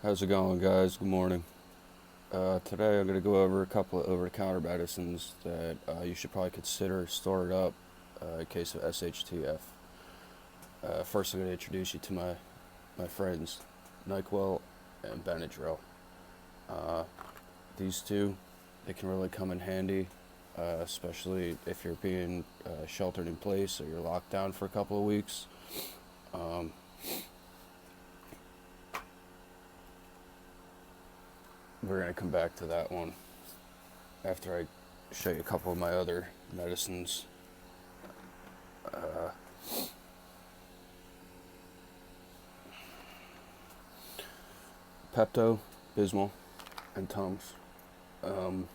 How's it going, guys? Good morning. Today I'm going to go over a couple of over-the-counter medicines that you should probably consider stored up in case of SHTF. First, I'm going to introduce you to my friends, NyQuil and Benadryl. Uh, these two, they can really come in handy, especially if you're being sheltered in place or you're locked down for a couple of weeks. Um, we're going to come back to that one after I show you a couple of my other medicines. Uh, Pepto, Bismol, and Tums. Um,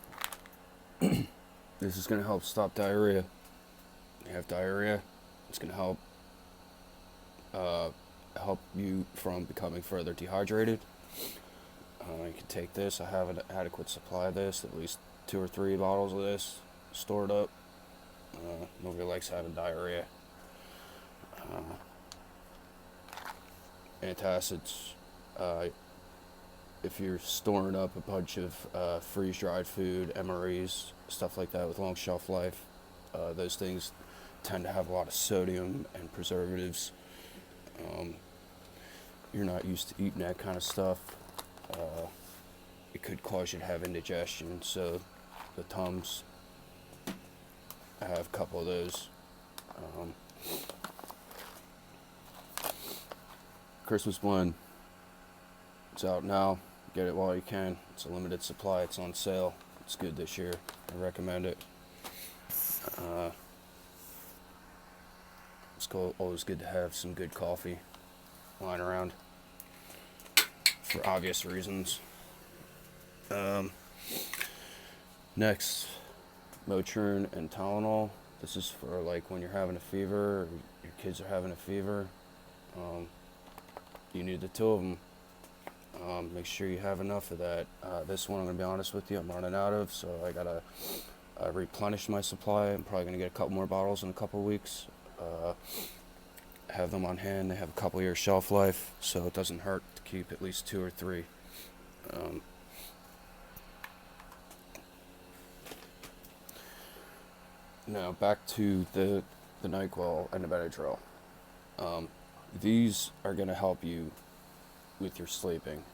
this is going to help stop diarrhea. You have diarrhea, it's going to help you from becoming further dehydrated. You can take this. I have an adequate supply of this, at least 2 or 3 bottles of this stored up. Nobody likes having diarrhea. Antacids. If you're storing up a bunch of freeze-dried food, MREs, stuff like that with long shelf life, those things tend to have a lot of sodium and preservatives. You're not used to eating that kind of stuff. It could cause you to have indigestion, so the Tums, I have a couple of those. Christmas Blend, it's out now. Get it while you can. It's a limited supply. It's on sale. It's good this year. I recommend it. Always good to have some good coffee lying around for obvious reasons. Next, Motrin and Tylenol. This is for like when you're having a fever, or your kids are having a fever. You need the two of them. Make sure you have enough of that. This one, I'm going to be honest with you, I'm running out of, so I got to replenish my supply. I'm probably going to get a couple more bottles in a couple of weeks. Have them on hand. They have a couple years shelf life, so it doesn't hurt to keep at least 2 or 3. Now back to the NyQuil and the Benadryl. These are going to help you with your sleeping.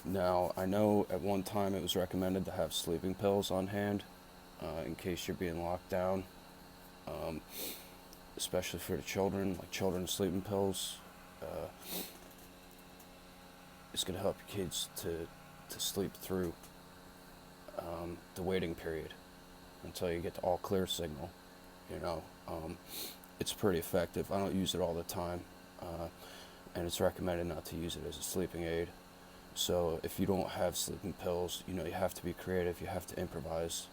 Now, I know at one time it was recommended to have sleeping pills on hand in case you're being locked down, especially for the children, like children's sleeping pills. It's going to help your kids to sleep through the waiting period until you get the all clear signal. It's pretty effective. I don't use it all the time, and it's recommended not to use it as a sleeping aid. So if you don't have sleeping pills, you have to be creative. You have to improvise.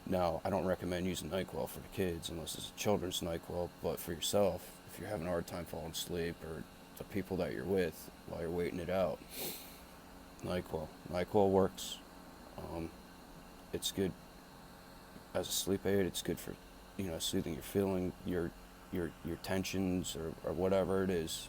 Now, I don't recommend using NyQuil for the kids unless it's a children's NyQuil, but for yourself, if you're having a hard time falling asleep, or the people that you're with while you're waiting it out, NyQuil works. It's good as a sleep aid. It's good for soothing your feeling, your tensions, or whatever it is.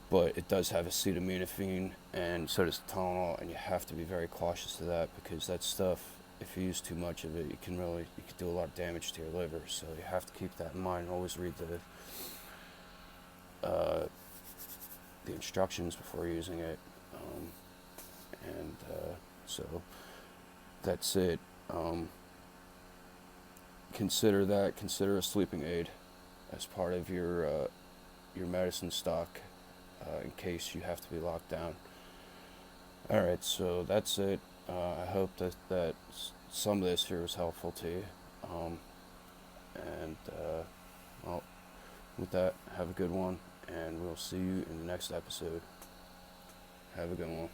But it does have acetaminophen, and so does Tylenol, and you have to be very cautious of that, because that stuff, if you use too much of it, you can do a lot of damage to your liver. So you have to keep that in mind and always read the instructions before using it. So that's it. Consider a sleeping aid as part of your medicine stock in case you have to be locked down. Alright, so that's it. I hope that some of this here was helpful to you. Well, with that, have a good one, and we'll see you in the next episode. Have a good one.